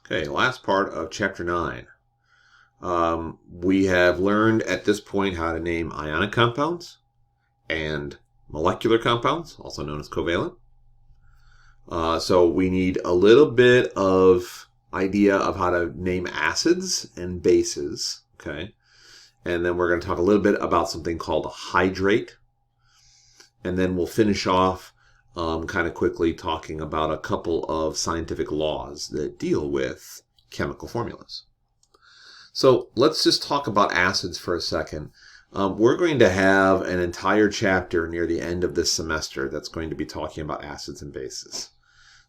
Okay, last part of Chapter 9. We have learned at this point how to name ionic compounds and molecular compounds, also known as covalent. So we need a little bit of idea of how to name acids and bases, okay? And then we're going to talk a little bit about something called a hydrate. And then we'll finish off kind of quickly talking about a couple of scientific laws that deal with chemical formulas. So let's just talk about acids for a second. We're going to have an entire chapter near the end of this semester that's going to be talking about acids and bases.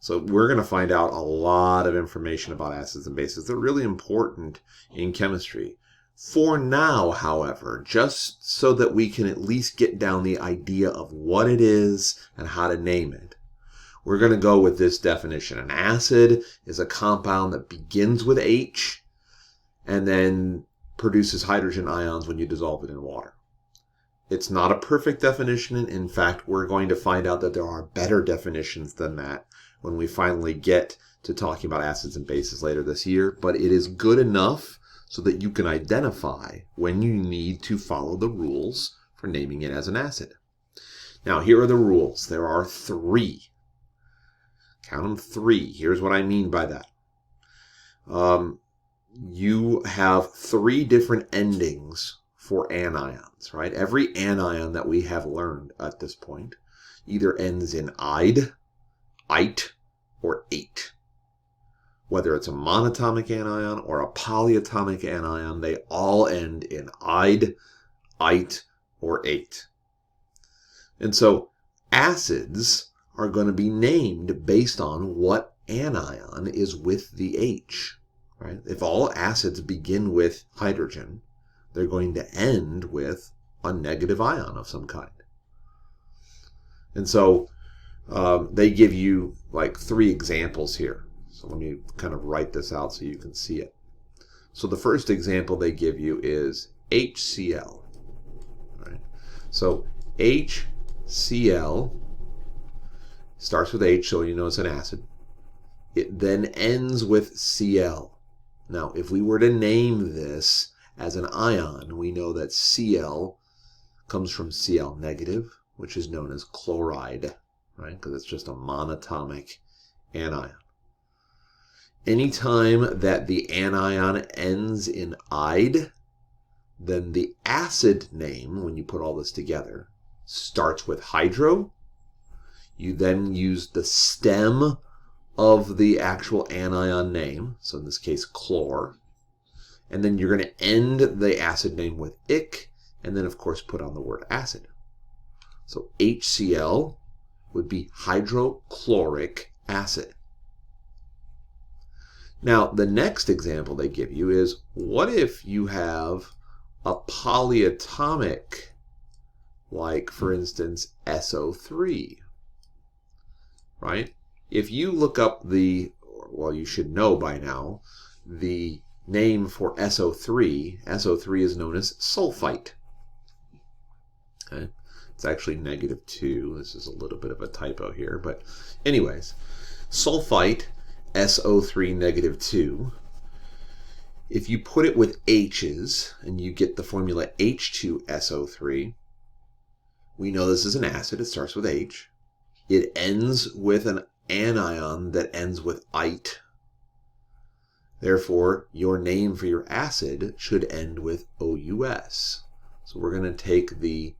So we're going to find out a lot of information about acids and bases. They're really important in chemistry. For now, however, just so that we can at least get down the idea of what it is and how to name it, we're going to go with this definition. An acid is a compound that begins with H and then produces hydrogen ions when you dissolve it in water. It's not a perfect definition. In fact, we're going to find out that there are better definitions than that when we finally get to talking about acids and bases later this year, but it is good enough so that you can identify when you need to follow the rules for naming it as an acid. Now, here are the rules. There are 3. Count them 3. Here's what I mean by that. You have 3 different endings for anions, right? Every anion that we have learned at this point either ends in "ide," "ite," or "ate." Whether it's a monatomic anion or a polyatomic anion, they all end in "ide," "ite," or "ate." And so acids are going to be named based on what anion is with the H. Right? If all acids begin with hydrogen, they're going to end with a negative ion of some kind. And so they give you like 3 examples here. So let me kind of write this out so you can see it. So the first example they give you is HCl. Right? So HCl starts with H, so you know it's an acid. It then ends with Cl. Now, if we were to name this as an ion, we know that Cl comes from Cl negative, which is known as chloride, right? Because it's just a monatomic anion. Anytime that the anion ends in "ide," then the acid name, when you put all this together, starts with hydro. You then use the stem of the actual anion name, so in this case chlor, and then you're going to end the acid name with "ic," and then of course put on the word acid. So HCl would be hydrochloric acid. Now, the next example they give you is, what if you have a polyatomic, like, for instance, SO3, right? If you look up well, you should know by now, the name for SO3, SO3 is known as sulfite. Okay? It's actually -2. This is a little bit of a typo here, but anyways, sulfite, SO3 -2. If you put it with H's and you get the formula H2SO3, we know this is an acid. It starts with H. It ends with an anion that ends with "ite." Therefore, your name for your acid should end with OUS. So we're going to take the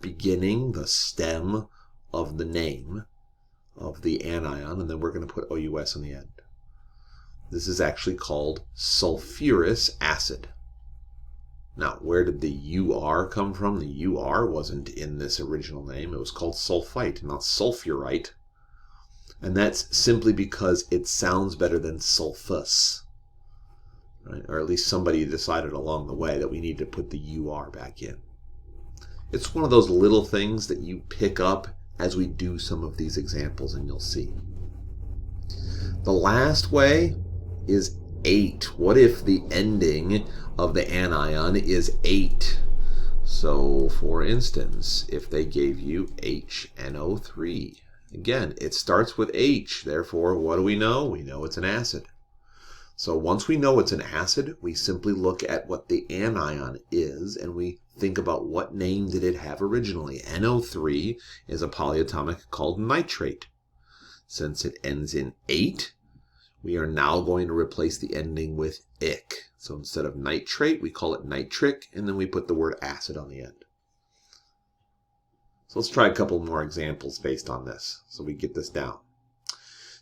beginning, the stem of the name of the anion, and then we're going to put OUS on the end. This is actually called sulfurous acid. Now, where did the UR come from? The UR wasn't in this original name. It was called sulfite, not sulfurite. And that's simply because it sounds better than sulfus. Right? Or at least somebody decided along the way that we need to put the UR back in. It's one of those little things that you pick up as we do some of these examples, and you'll see. The last way is 8. What if the ending of the anion is 8? So, for instance, if they gave you HNO3, Again, it starts with H. Therefore, what do we know? We know it's an acid. So once we know it's an acid, we simply look at what the anion is, and we think about what name did it have originally. NO3 is a polyatomic called nitrate. Since it ends in 8, we are now going to replace the ending with ic. So instead of nitrate, we call it nitric, and then we put the word acid on the end. So let's try a couple more examples based on this so we get this down.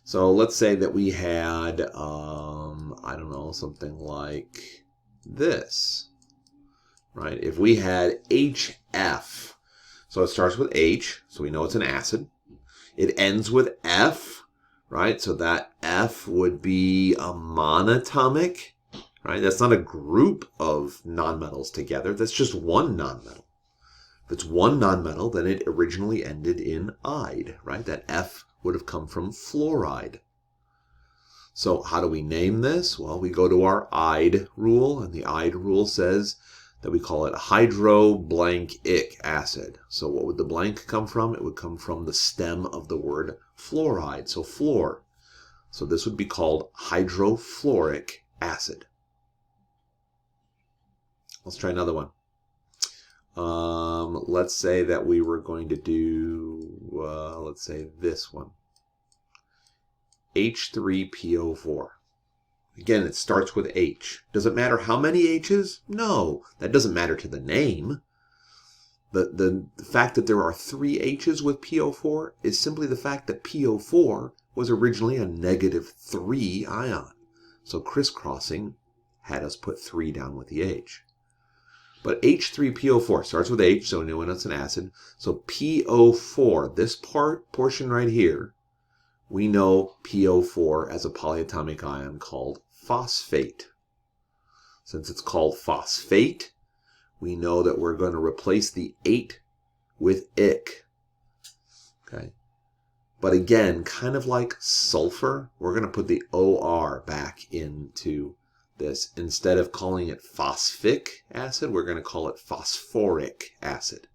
So let's say that we had, I don't know, something like this, right? If we had HF, so it starts with H, so we know it's an acid. It ends with F, right? So that F would be a monatomic, right? That's not a group of nonmetals together. That's just one nonmetal. If it's one nonmetal, then it originally ended in ide, right? That F would have come from fluoride. So how do we name this? Well, we go to our ide rule, and the ide rule says that we call it hydroblankic acid. So what would the blank come from? It would come from the stem of the word fluoride, so fluor. So this would be called hydrofluoric acid. Let's try another one. Let's say that we were going to do, let's say this one. H3PO4. Again, it starts with H. Does it matter how many H's? No, that doesn't matter to the name. The fact that there are 3 H's with PO4 is simply the fact that PO4 was originally a -3 ion. So crisscrossing had us put 3 down with the H. But H3PO4 starts with H, so we know it's an acid. So PO4, this portion right here, we know PO4 as a polyatomic ion called phosphate. Since it's called phosphate, we know that we're going to replace the 8 with ic. Okay. But again, kind of like sulfur, we're going to put the OR back into this. Instead of calling it phosphic acid, we're going to call it phosphoric acid.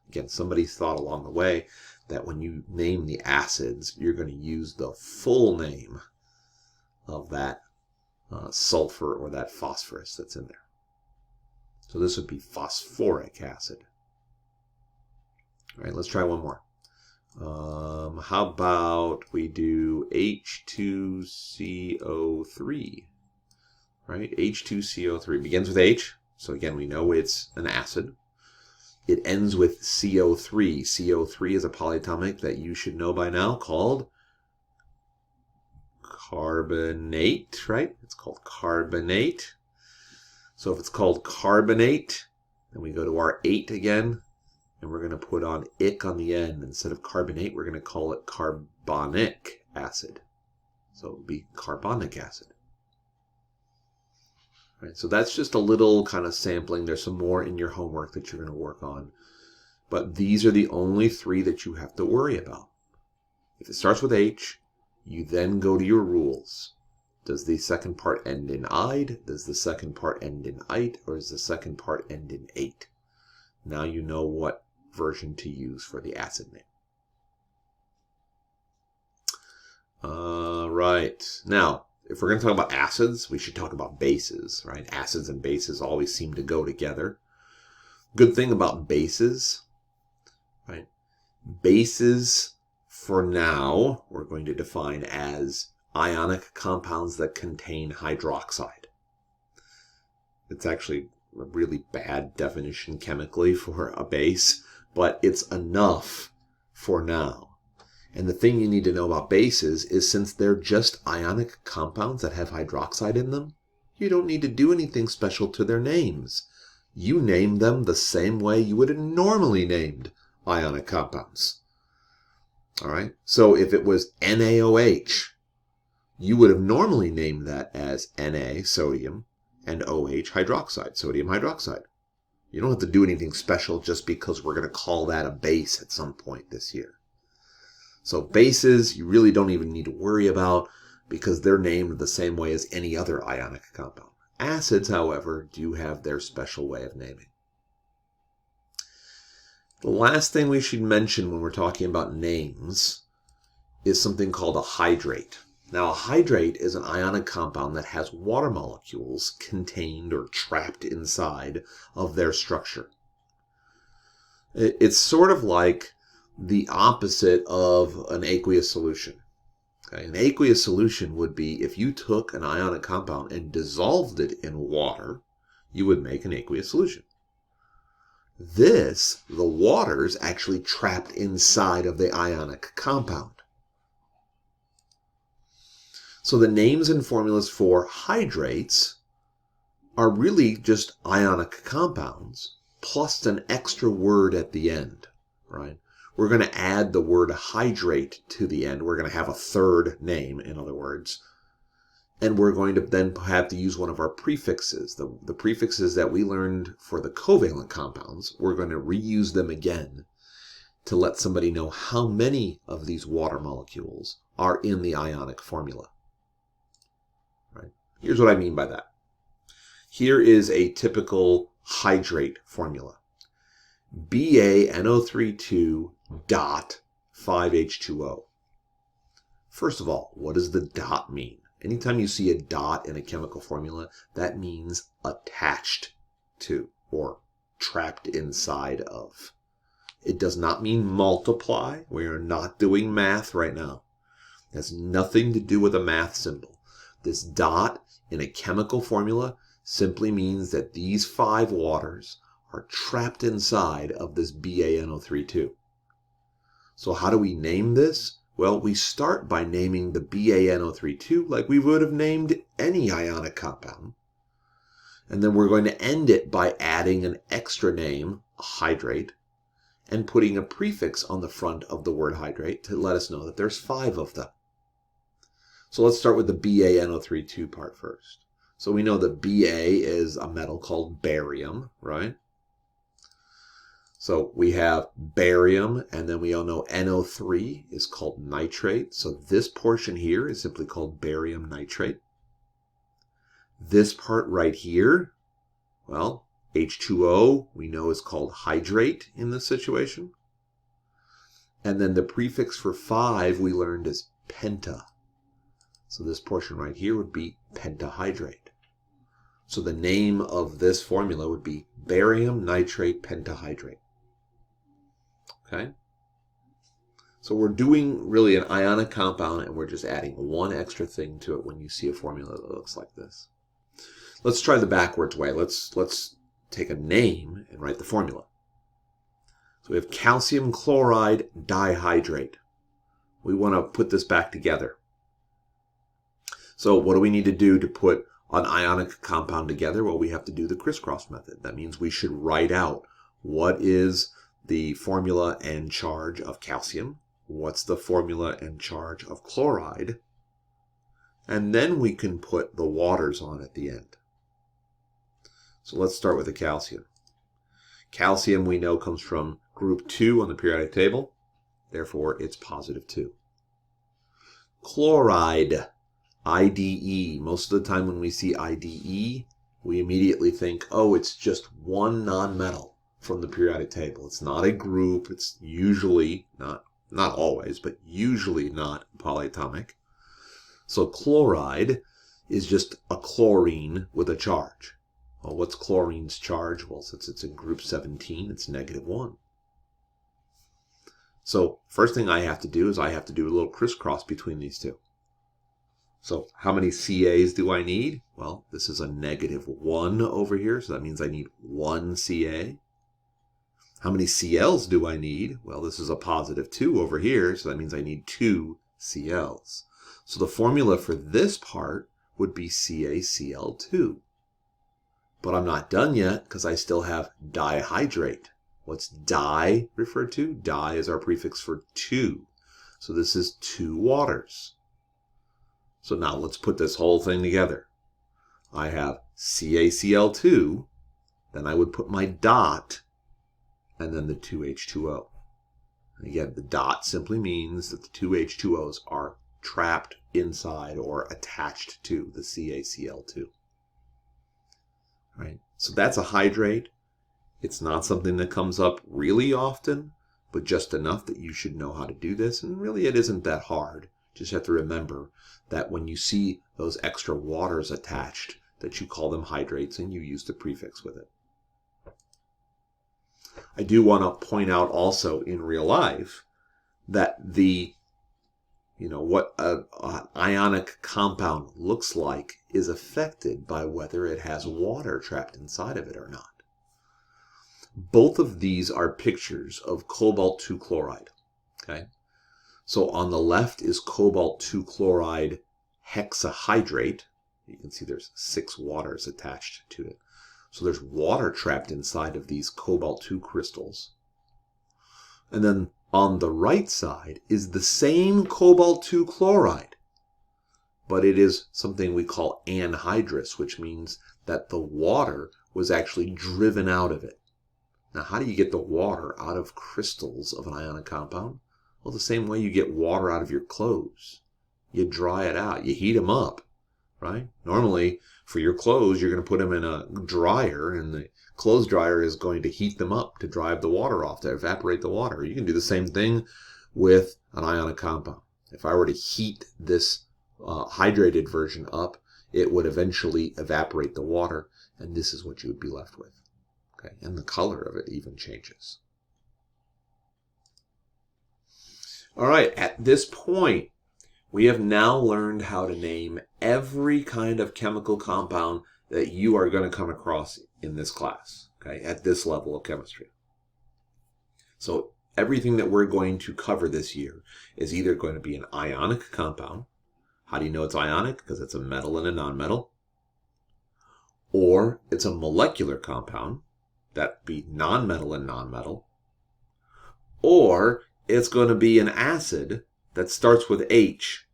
Again, somebody thought along the way that when you name the acids, you're going to use the full name of that sulfur or that phosphorus that's in there. So this would be phosphoric acid. All right, let's try one more. How about we do H2CO3? Right? H2CO3 begins with H, so again we know it's an acid. It ends with CO3. CO3 is a polyatomic that you should know by now called carbonate, right? It's called carbonate. So if it's called carbonate, then we go to our 8 again, and we're going to put on ic on the end. Instead of carbonate, we're going to call it carbonic acid. So it would be carbonic acid. Right, so that's just a little kind of sampling. There's some more in your homework that you're going to work on. But these are the only 3 that you have to worry about. If it starts with H, you then go to your rules. Does the second part end in ide? Does the second part end in ite? Or does the second part end in 8? Now you know what version to use for the acid name. Right. Now, if we're going to talk about acids, we should talk about bases, right? Acids and bases always seem to go together. Good thing about bases, right? Bases, for now, we're going to define as ionic compounds that contain hydroxide. It's actually a really bad definition chemically for a base, but it's enough for now. And the thing you need to know about bases is since they're just ionic compounds that have hydroxide in them, you don't need to do anything special to their names. You name them the same way you would have normally named ionic compounds. All right? So if it was NaOH, you would have normally named that as Na, sodium, and OH, hydroxide, sodium hydroxide. You don't have to do anything special just because we're going to call that a base at some point this year. So bases, you really don't even need to worry about because they're named the same way as any other ionic compound. Acids, however, do have their special way of naming. The last thing we should mention when we're talking about names is something called a hydrate. Now, a hydrate is an ionic compound that has water molecules contained or trapped inside of their structure. It's sort of like the opposite of an aqueous solution. Okay? An aqueous solution would be if you took an ionic compound and dissolved it in water, you would make an aqueous solution. The water is actually trapped inside of the ionic compound. So the names and formulas for hydrates are really just ionic compounds plus an extra word at the end, right? We're going to add the word hydrate to the end. We're going to have a third name, in other words. And we're going to then have to use one of our prefixes. The prefixes that we learned for the covalent compounds, we're going to reuse them again to let somebody know how many of these water molecules are in the ionic formula. Right? Here's what I mean by that. Here is a typical hydrate formula. BaNO32 dot 5H2O. First of all, what does the dot mean? Anytime you see a dot in a chemical formula, that means attached to or trapped inside of. It does not mean multiply. We are not doing math right now. It has nothing to do with a math symbol. This dot in a chemical formula simply means that these 5 waters are trapped inside of this BaNO32. So how do we name this? Well, we start by naming the BaNO32 like we would have named any ionic compound. And then we're going to end it by adding an extra name, a hydrate, and putting a prefix on the front of the word hydrate to let us know that there's 5 of them. So let's start with the BaNO32 part first. So we know that Ba is a metal called barium, right? So we have barium, and then we all know NO3 is called nitrate. So this portion here is simply called barium nitrate. This part right here, well, H2O we know is called hydrate in this situation. And then the prefix for 5 we learned is penta. So this portion right here would be pentahydrate. So the name of this formula would be barium nitrate pentahydrate. Okay? So we're doing really an ionic compound, and we're just adding one extra thing to it when you see a formula that looks like this. Let's try the backwards way. Let's take a name and write the formula. So we have calcium chloride dihydrate. We want to put this back together. So what do we need to do to put an ionic compound together? Well, we have to do the crisscross method. That means we should write out what is the formula and charge of calcium, what's the formula and charge of chloride, and then we can put the waters on at the end. So let's start with the calcium. Calcium we know comes from group 2 on the periodic table, therefore it's positive 2. Chloride, IDE. Most of the time when we see IDE, we immediately think, oh, it's just one nonmetal from the periodic table. It's not a group. It's usually, not always, but usually not polyatomic. So chloride is just a chlorine with a charge. Well, what's chlorine's charge? Well, since it's in group 17, it's -1. So first thing I have to do is I have to do a little crisscross between these two. So how many CAs do I need? Well, this is a -1 over here, so that means I need 1 CA. How many CLs do I need? Well, this is a +2 over here, so that means I need 2 CLs. So the formula for this part would be CaCl2. But I'm not done yet because I still have dihydrate. What's di referred to? Di is our prefix for 2. So this is 2 waters. So now let's put this whole thing together. I have CaCl2, then I would put my dot, and then the 2H2O. And again, the dot simply means that the 2 H2Os are trapped inside or attached to the CaCl2. Right? So that's a hydrate. It's not something that comes up really often, but just enough that you should know how to do this. And really, it isn't that hard. Just have to remember that when you see those extra waters attached, that you call them hydrates and you use the prefix with it. I do want to point out also in real life that what an ionic compound looks like is affected by whether it has water trapped inside of it or not. Both of these are pictures of cobalt 2 chloride. Okay? So on the left is cobalt 2 chloride hexahydrate. You can see there's 6 waters attached to it. So there's water trapped inside of these cobalt 2 crystals. And then on the right side is the same cobalt 2 chloride, but it is something we call anhydrous, which means that the water was actually driven out of it. Now, how do you get the water out of crystals of an ionic compound? Well, the same way you get water out of your clothes. You dry it out. You heat them up, right? Normally, for your clothes, you're going to put them in a dryer, and the clothes dryer is going to heat them up to drive the water off, to evaporate the water. You can do the same thing with an ionic compound. If I were to heat this hydrated version up, it would eventually evaporate the water, and this is what you would be left with. Okay? And the color of it even changes. All right, at this point, we have now learned how to name every kind of chemical compound that you are going to come across in this class, okay, at this level of chemistry. So everything that we're going to cover this year is either going to be an ionic compound. How do you know it's ionic? Because it's a metal and a nonmetal. Or it's a molecular compound. That'd be nonmetal and nonmetal. Or it's going to be an acid that starts with H.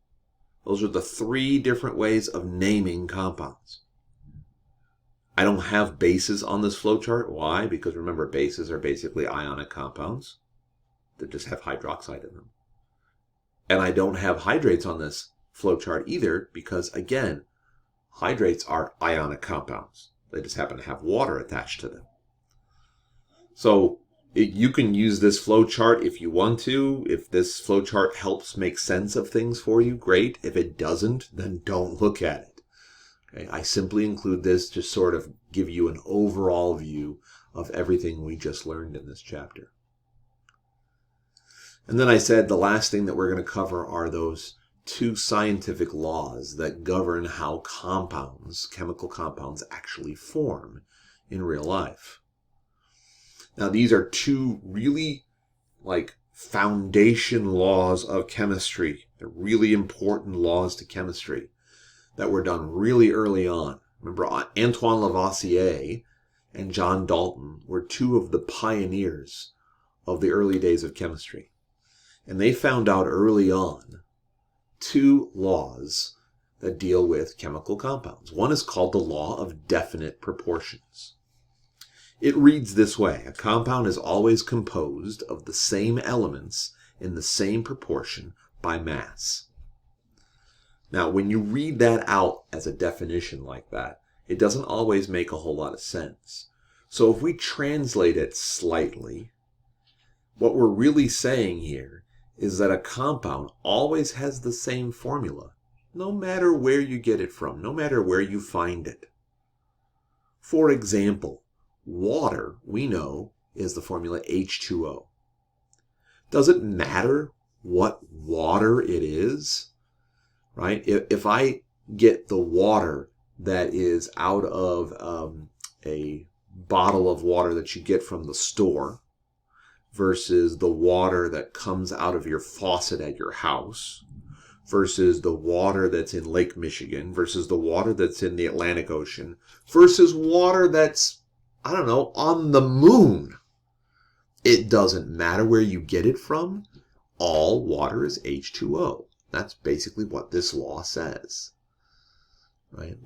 Those are the 3 different ways of naming compounds. I don't have bases on this flowchart. Why? Because remember, bases are basically ionic compounds that just have hydroxide in them. And I don't have hydrates on this flowchart either because, again, hydrates are ionic compounds. They just happen to have water attached to them. So you can use this flowchart if you want to. If this flowchart helps make sense of things for you, great. If it doesn't, then don't look at it. Okay? I simply include this to sort of give you an overall view of everything we just learned in this chapter. And then I said the last thing that we're going to cover are those 2 scientific laws that govern how compounds, chemical compounds, actually form in real life. Now, these are 2 really foundation laws of chemistry. They're really important laws to chemistry that were done really early on. Remember, Antoine Lavoisier and John Dalton were 2 of the pioneers of the early days of chemistry. And they found out early on 2 laws that deal with chemical compounds. One is called the law of definite proportions. It reads this way: a compound is always composed of the same elements in the same proportion by mass. Now, when you read that out as a definition like that, it doesn't always make a whole lot of sense. So if we translate it slightly, what we're really saying here is that a compound always has the same formula, no matter where you get it from, no matter where you find it. For example, water, we know, is the formula H2O. Does it matter what water it is? Right? If I get the water that is out of a bottle of water that you get from the store versus the water that comes out of your faucet at your house versus the water that's in Lake Michigan versus the water that's in the Atlantic Ocean versus water that's, I don't know, on the moon. It doesn't matter where you get it from. All water is H2O. That's basically what this law says. Right?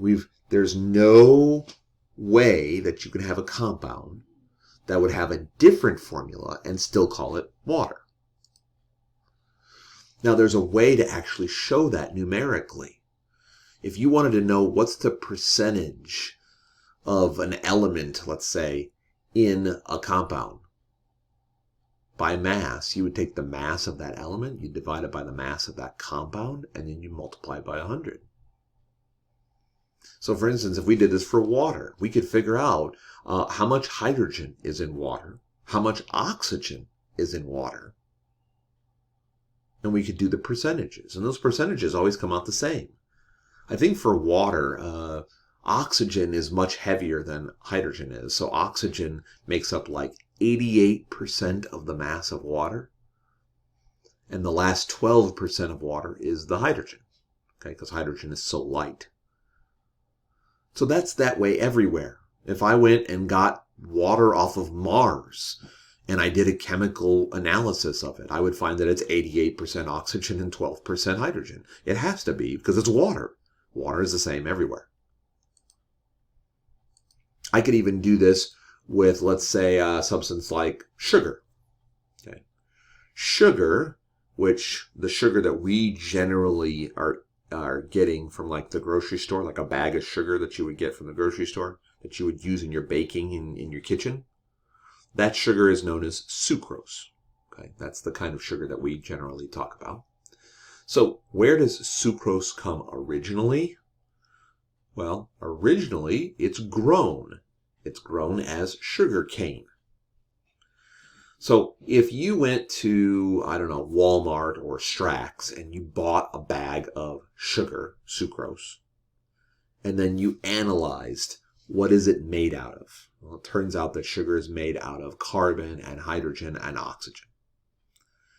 There's no way that you can have a compound that would have a different formula and still call it water. Now, there's a way to actually show that numerically. If you wanted to know what's the percentage of an element, let's say, in a compound, by mass, you would take the mass of that element, you divide it by the mass of that compound, and then you multiply it by 100. So for instance, if we did this for water, we could figure out how much hydrogen is in water, how much oxygen is in water, and we could do the percentages. And those percentages always come out the same. I think for water, oxygen is much heavier than hydrogen is. So oxygen makes up like 88% of the mass of water. And the last 12% of water is the hydrogen, okay, because hydrogen is so light. So that's that way everywhere. If I went and got water off of Mars and I did a chemical analysis of it, I would find that it's 88% oxygen and 12% hydrogen. It has to be because it's water. Water is the same everywhere. I could even do this with, let's say, a substance like sugar. Okay. Sugar, which the sugar that we generally are getting from like the grocery store, like a bag of sugar that you would get from the grocery store that you would use in your baking in your kitchen, that sugar is known as sucrose. Okay, that's the kind of sugar that we generally talk about. So where does sucrose come originally? Well, originally it's grown. It's grown as sugar cane. So if you went to, I don't know, Walmart or Strax and you bought a bag of sugar, sucrose, and then you analyzed what is it made out of? Well, it turns out that sugar is made out of carbon and hydrogen and oxygen.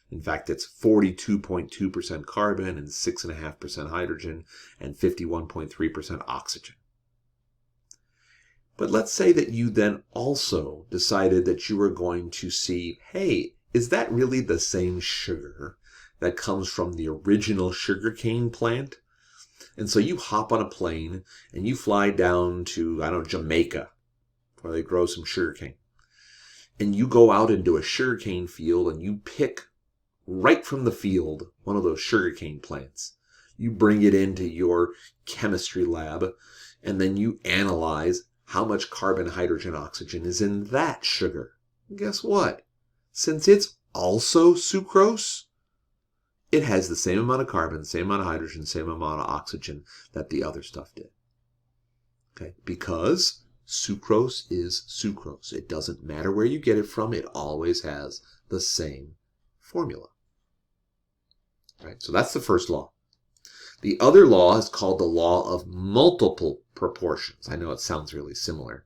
In fact, it's 42.2% carbon and 6.5% hydrogen and 51.3% oxygen. But let's say that you then also decided that you were going to see, hey, is that really the same sugar that comes from the original sugarcane plant? And so you hop on a plane and you fly down to, I don't know, Jamaica, where they grow some sugarcane. And you go out into a sugarcane field and you pick right from the field one of those sugarcane plants. You bring it into your chemistry lab and then you analyze how much carbon, hydrogen, oxygen is in that sugar. And guess what? Since it's also sucrose, it has the same amount of carbon, same amount of hydrogen, same amount of oxygen that the other stuff did. Okay? Because sucrose is sucrose. It doesn't matter where you get it from. It always has the same formula. Right? So that's the first law. The other law is called the law of multiple proportions. I know it sounds really similar,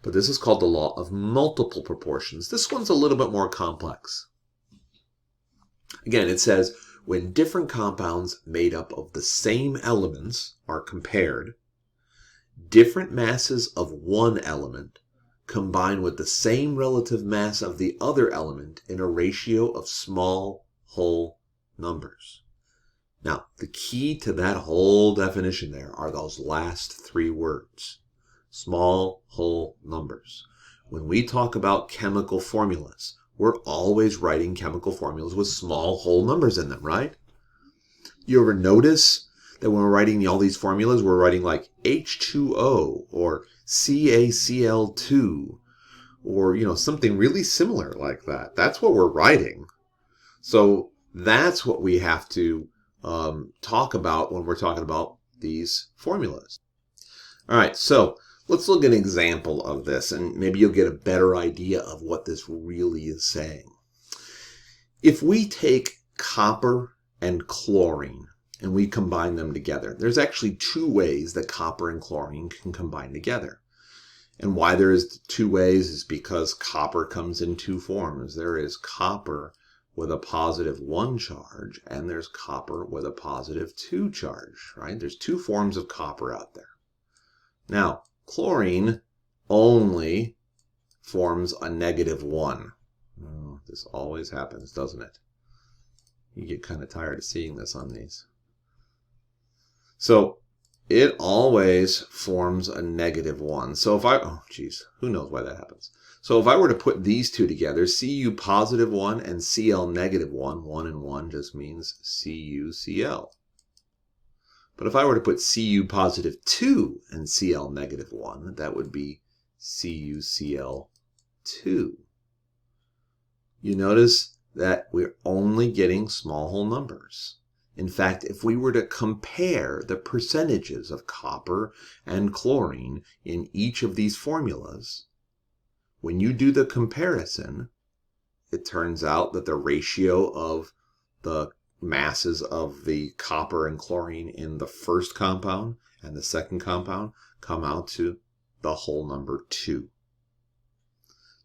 but this is called the law of multiple proportions. This one's a little bit more complex. Again, it says when different compounds made up of the same elements are compared, different masses of one element combine with the same relative mass of the other element in a ratio of small whole numbers. Now, the key to that whole definition there are those last three words. Small whole numbers. When we talk about chemical formulas, we're always writing chemical formulas with small whole numbers in them, right? You ever notice that when we're writing all these formulas, we're writing like H2O or CaCl2 or, something really similar like that. That's what we're writing. So that's what we have to talk about when we're talking about these formulas. All right, so let's look at an example of this, and maybe you'll get a better idea of what this really is saying. If we take copper and chlorine and we combine them together, there's actually two ways that copper and chlorine can combine together. And why there is two ways is because copper comes in two forms. There is copper with a positive 1 charge, and there's copper with a positive 2 charge, right? There's two forms of copper out there. Now, chlorine only forms a -1. Oh, this always happens, doesn't it? You get kind of tired of seeing this on these. So it always forms a -1. So if who knows why that happens? So if I were to put these two together, Cu+1 and Cl-1, 1 and 1 just means CuCl. But if I were to put Cu+2 and Cl-1, that would be CuCl2. you notice that we're only getting small whole numbers. In fact, if we were to compare the percentages of copper and chlorine in each of these formulas, when you do the comparison, it turns out that the ratio of the masses of the copper and chlorine in the first compound and the second compound come out to the whole number 2.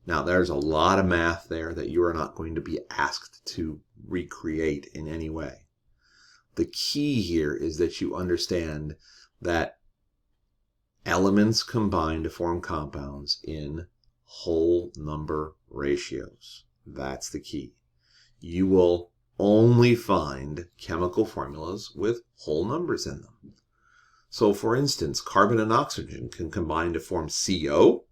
Now, there's a lot of math there that you are not going to be asked to recreate in any way. The key here is that you understand that elements combine to form compounds in whole number ratios. That's the key. You will only find chemical formulas with whole numbers in them. So, for instance, carbon and oxygen can combine to form CO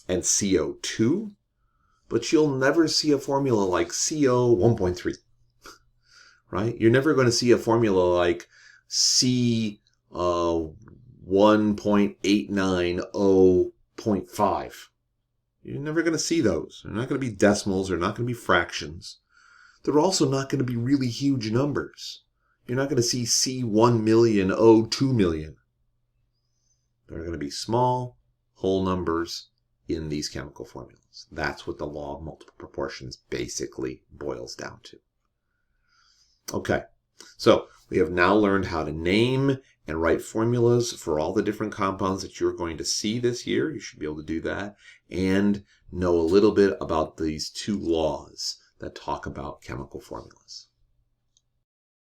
and CO2, but you'll never see a formula like CO 1.3. Right? You're never going to see a formula like C 1.890.5. You're never going to see those. They're not going to be decimals. They're not going to be fractions. They're also not going to be really huge numbers. You're not going to see C 1 million, O 2 million. They're going to be small, whole numbers in these chemical formulas. That's what the law of multiple proportions basically boils down to. Okay, so we have now learned how to name and write formulas for all the different compounds that you're going to see this year. You should be able to do that and know a little bit about these 2 laws that talk about chemical formulas.